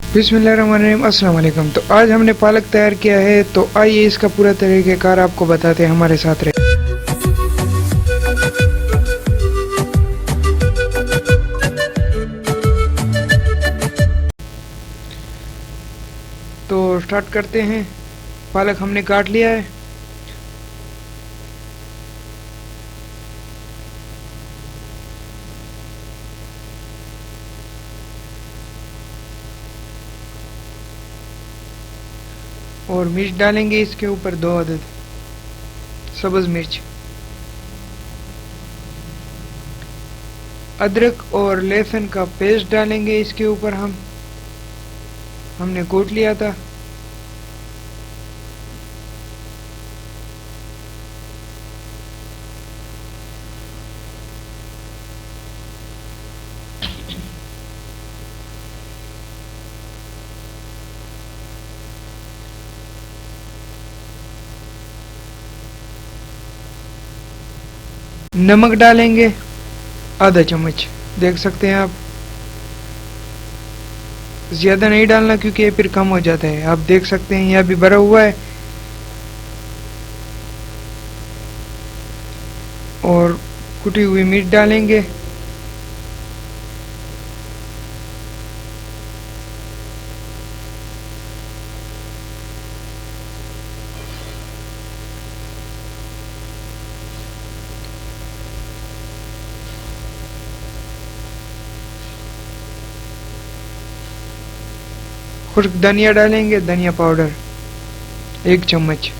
बिस्मिल्लाहिर्रहमानिर्रहीम, अस्सलाम वालेकुम। तो आज हमने पालक तैयार किया है, तो आइए इसका पूरा तरीक़ेकार आपको बताते हैं, हमारे साथ रहे। तो स्टार्ट करते हैं। पालक हमने काट लिया है। और मिर्च डालेंगे इसके ऊपर 2 अदद सब्ज़ मिर्च। अदरक और लहसुन का पेस्ट डालेंगे इसके ऊपर। हमने कूट लिया था। नमक डालेंगे आधा चम्मच, देख सकते हैं आप। ज्यादा नहीं डालना क्योंकि ये फिर कम हो जाता है। आप देख सकते हैं यहाँ भी भरा हुआ है। और कुटी हुई मिर्च डालेंगे। खुश्क धनिया डालेंगे, धनिया पाउडर 1 चम्मच।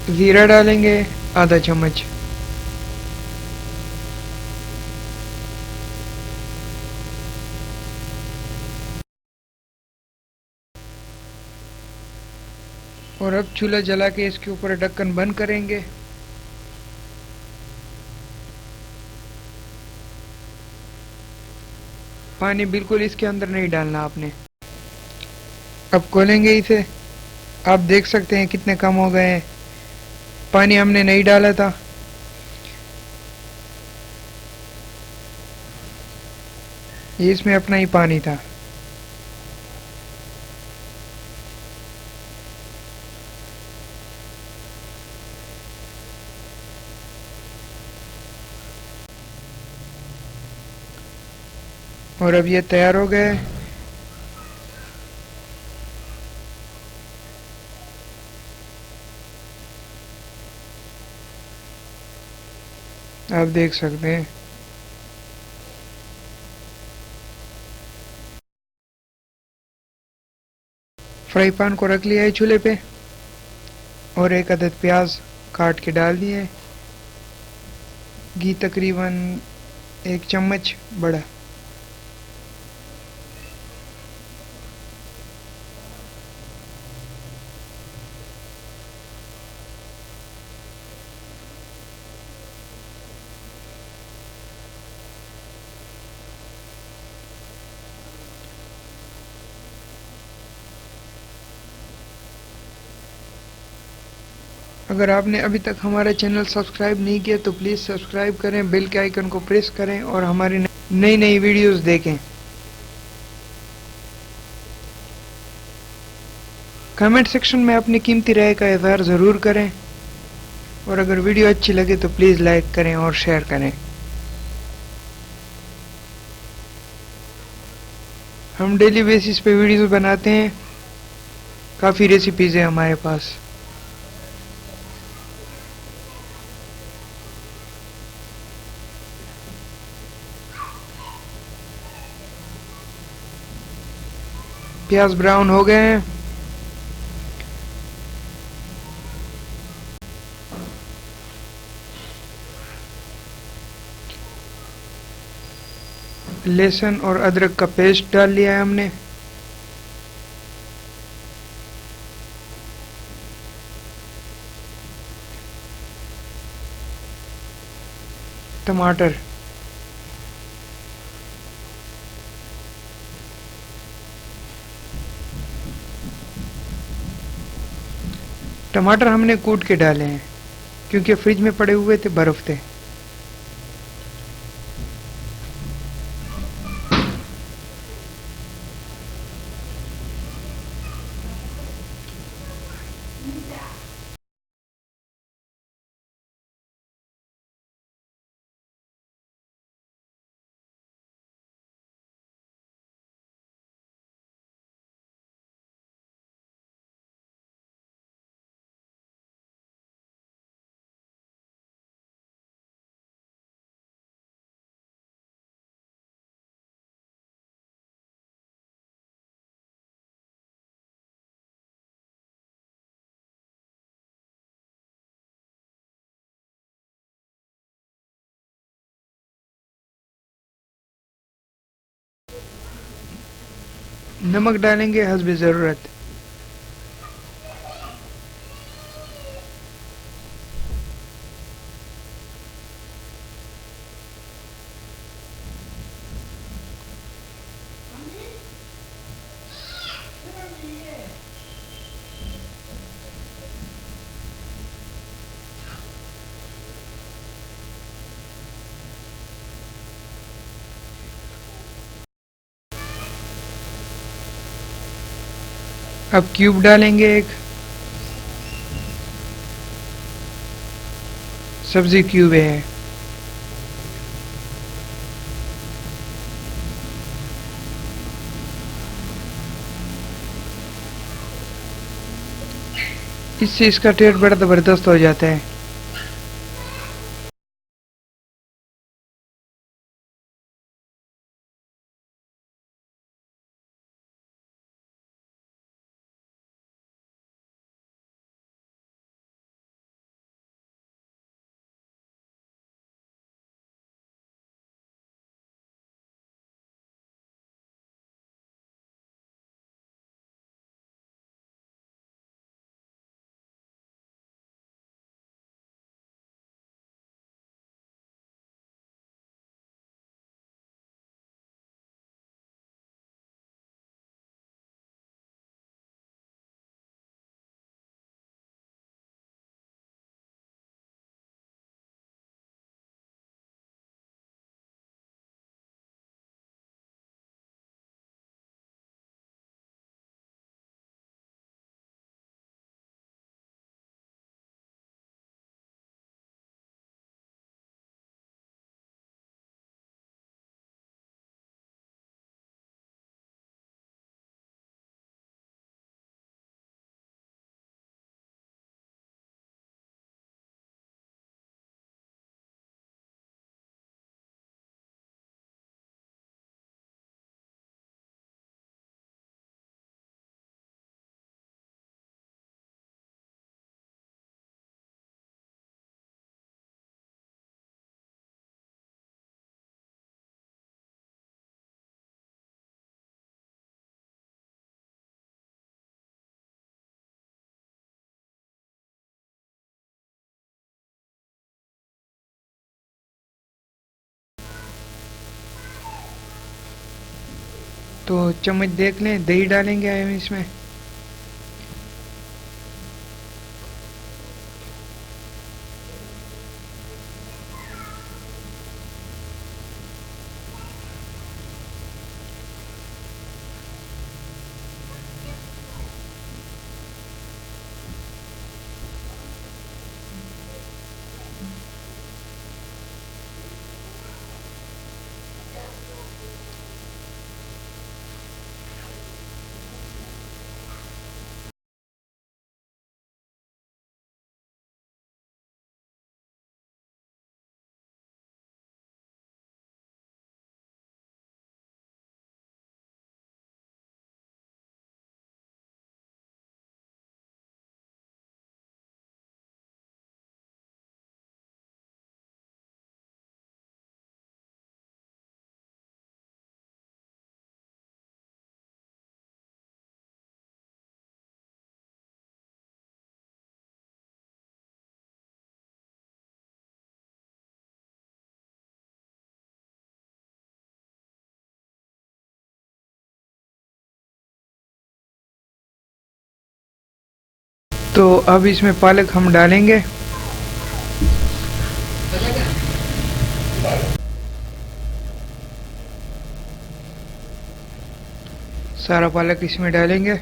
जीरा डालेंगे आधा चम्मच। और अब चूल्हा जला के इसके ऊपर ढक्कन बंद करेंगे। पानी बिल्कुल इसके अंदर नहीं डालना आपने। अब खोलेंगे इसे। आप देख सकते हैं कितने कम हो गए हैं। पानी हमने नहीं डाला था। ये इसमें अपना ही पानी था। और अब ये तैयार हो गए। आप देख सकते हैं। फ्राई पैन को रख लिया है चूल्हे पे और 1 अदद प्याज काट के डाल दिए। घी तकरीबन 1 चम्मच बड़ा। अगर आपने अभी तक हमारा चैनल सब्सक्राइब नहीं किया तो प्लीज़ सब्सक्राइब करें, बेल के आइकन को प्रेस करें और हमारी नई नई वीडियोस देखें। कमेंट सेक्शन में अपनी कीमती राय का इज़हार ज़रूर करें। और अगर वीडियो अच्छी लगे तो प्लीज़ लाइक करें और शेयर करें। हम डेली बेसिस पे वीडियोस बनाते हैं। काफ़ी रेसिपीज़ हैं हमारे पास। प्याज ब्राउन हो गए हैं। लहसुन और अदरक का पेस्ट डाल लिया है हमने। टमाटर, टमाटर हमने कूट के डाले हैं। क्योंकि फ्रिज में पड़े हुए थे, बर्फ थे। नमक डालेंगे हस्बे ज़रूरत। अब क्यूब डालेंगे एक, सब्जी क्यूब है। इससे इसका टेस्ट बड़ा ज़बरदस्त हो जाता है। तो चम्मच देख लें, दही डालेंगे हम इसमें। तो अब इसमें पालक हम डालेंगे। सारा पालक इसमें डालेंगे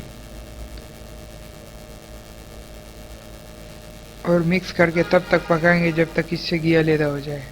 और मिक्स करके तब तक पकाएंगे जब तक इससे घी अलग हो जाए।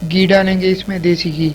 घी डालेंगे इसमें, देसी घी।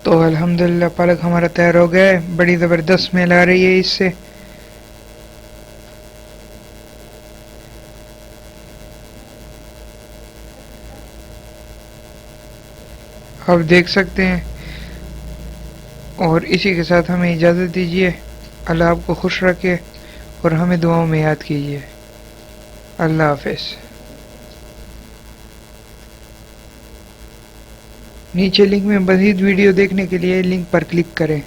तो अल्हम्दुलिल्लाह पालक हमारा तैयार हो गया है। बड़ी ज़बरदस्त स्मेल आ रही है इससे। आप देख सकते हैं। और इसी के साथ हमें इजाज़त दीजिए। अल्लाह आपको खुश रखे और हमें दुआओं में याद कीजिए। अल्लाह हाफिज़। नीचे लिंक में मज़ीद वीडियो देखने के लिए लिंक पर क्लिक करें।